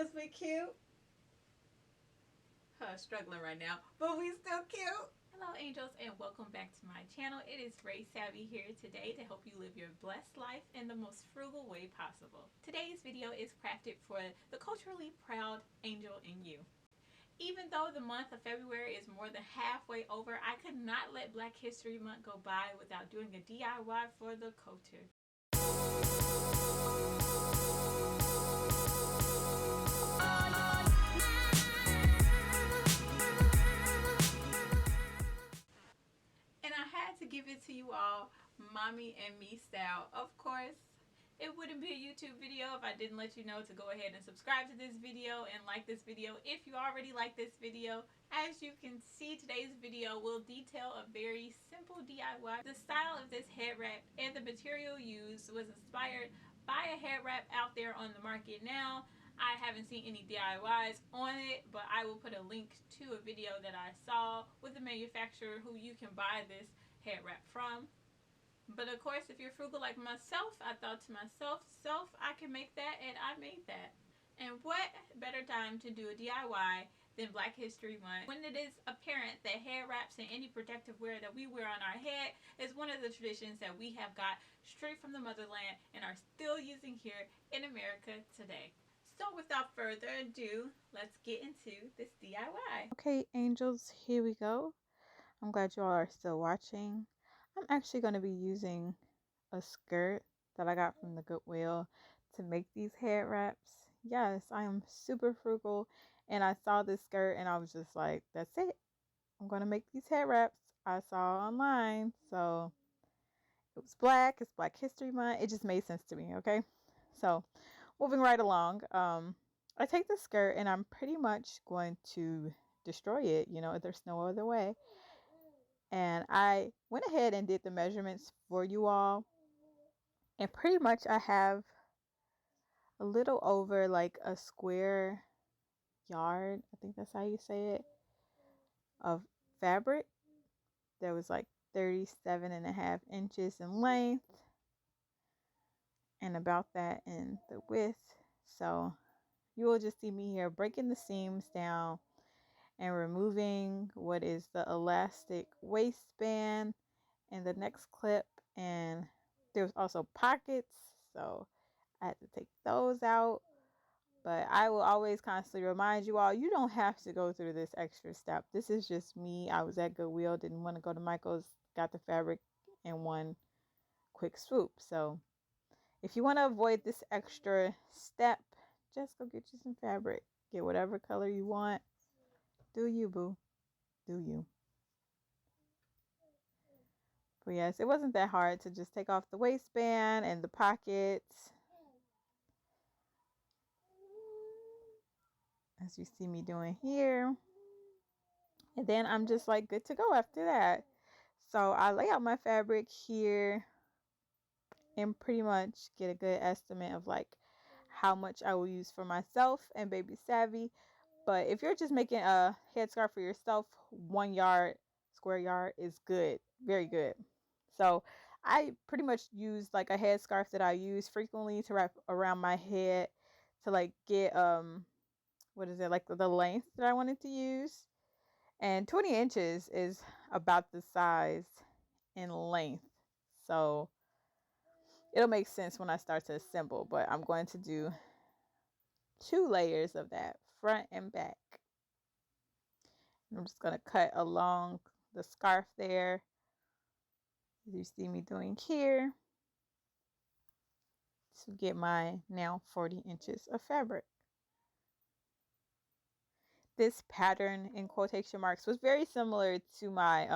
because we cute. Struggling right now, but we still cute. Hello angels and welcome back to my channel. It is RaeSavvy here today to help you live your blessed life in the most frugal way possible. Today's video is crafted for the culturally proud angel in you. Even though the month of February is more than halfway over, I could not let Black History Month go by without doing a DIY for the culture. And I had to give it to you all, mommy and me style. Of course, it wouldn't be a YouTube video if I didn't let you know to go ahead and subscribe to this video and like this video if you already like this video. As you can see, today's video will detail a very simple DIY. The style of this head wrap and the material used was inspired by a head wrap out there on the market now. I haven't seen any DIYs on it, but I will put a link to a video that I saw with the manufacturer who you can buy this head wrap from. But of course, if you're frugal like myself, I thought to myself, I can make that, and I made that. And what better time to do a DIY than Black History Month, when it is apparent that hair wraps and any protective wear that we wear on our head is one of the traditions that we have got straight from the motherland and are still using here in America today. So without further ado, let's get into this DIY. Okay, angels, here we go. I'm glad you all are still watching. I'm actually going to be using a skirt that I got from the Goodwill to make these head wraps. Yes, I am super frugal, and I saw this skirt and I was just like, that's it. I'm going to make these head wraps I saw online. So it was black. It's Black History Month. It just made sense to me, okay? So moving right along, I take the skirt and I'm pretty much going to destroy it. You know, there's no other way. And I went ahead and did the measurements for you all. And pretty much I have a little over like a square yard, I think that's how you say it, of fabric. There was like 37.5 inches in length and about that in the width. So you will just see me here breaking the seams down and removing what is the elastic waistband and the next clip, and there's also pockets, so I had to take those out. But I will always constantly remind you all, you don't have to go through this extra step. This is just me. I was at Goodwill, didn't want to go to Michael's, got the fabric in one quick swoop. So if you want to avoid this extra step, just go get you some fabric. Get whatever color you want. Do you, boo? Do you? But yes, it wasn't that hard to just take off the waistband and the pockets, as you see me doing here. And then I'm just like good to go after that. So I lay out my fabric here and pretty much get a good estimate of like how much I will use for myself and baby Savvy. But if you're just making a headscarf for yourself, 1 yard, square yard is good. Very good. So I pretty much use like a headscarf that I use frequently to wrap around my head to like get, what is it, like the length that I wanted to use. And 20 inches is about the size in length. So it'll make sense when I start to assemble, but I'm going to do 2 layers of that, front and back. And I'm just going to cut along the scarf there, as you see me doing here, to get my now 40 inches of fabric. This pattern, in quotation marks, was very similar to my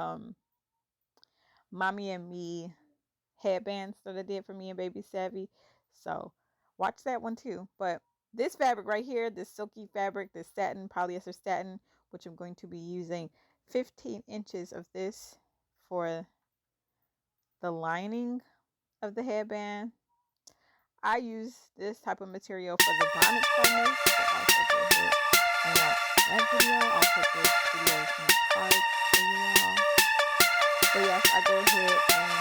mommy and me headbands that I did for me and baby Savvy. So watch that one too. But this fabric right here, this silky fabric, this satin, polyester satin, which I'm going to be using 15 inches of this for the lining of the headband. I use this type of material for the bonnet combers. So also go ahead and watch that video. I'll put those videos in the cards for you all. But yes, I go ahead and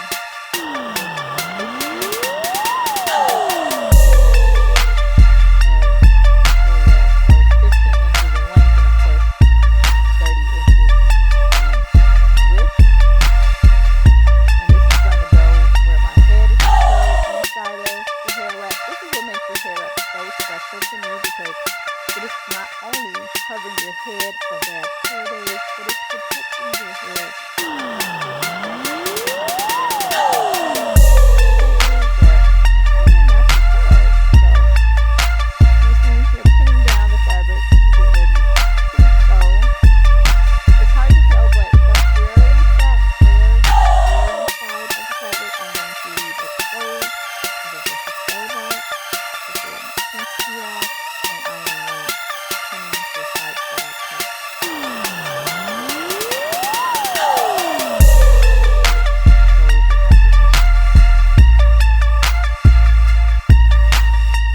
beneficial to me because it is not only covering your head for bad hair days, but it's protecting your head pinning down the fabric to get ready to sew. It's hard to tell, but the fairly fat hair inside of the fabric, I'm going to leave exposed. I'm going to sew that. Just let my pinky off, and I am pinning the sides that I cut.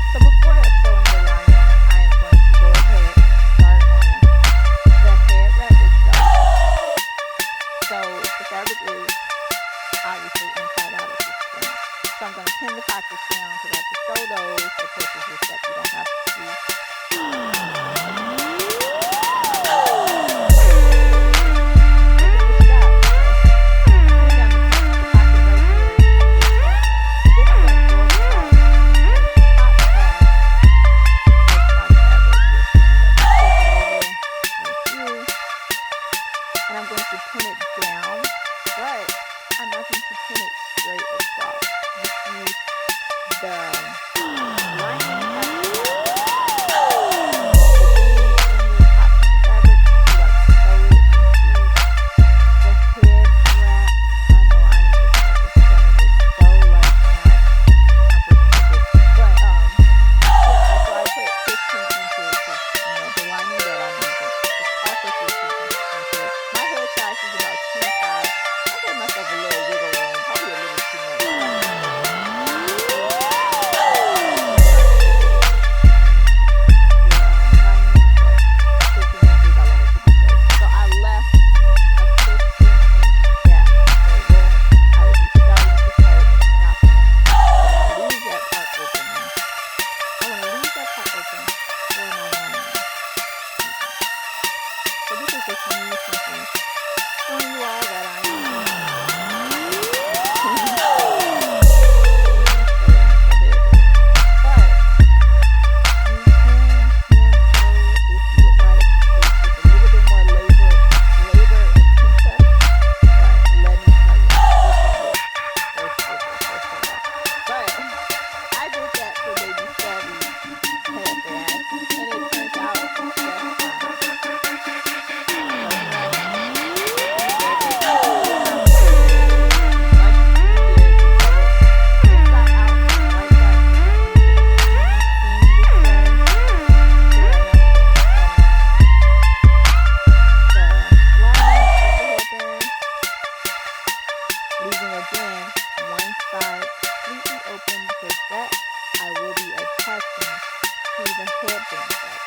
So before sewing the lining, I am going to go ahead and start on the head wrap itself. So the fabric is obviously inside out at this point. So I'm going to pin the pockets down because I have to sew those. The places is that you don't have to do. And I'm going to pin it down, but I'm not going to pin it straight across. You see the lining has to have opening in the top of the fabric to like sew it into the head wrap. I know I am just like explaining this so like not comprehensible, but yeah. So I put 15 inches, the lining that I'm using is also 15 inches. My head size is about 25. I gave myself a little wiggle room, probably a little too much. So I left a 15-inch gap for where I would be starting to sew and stopping. I want to leave that part open. I want to leave that part open for my lining. So this is just me simply showing you all that I am doing. Leaving again one side completely open because that I will be attaching to the headband side.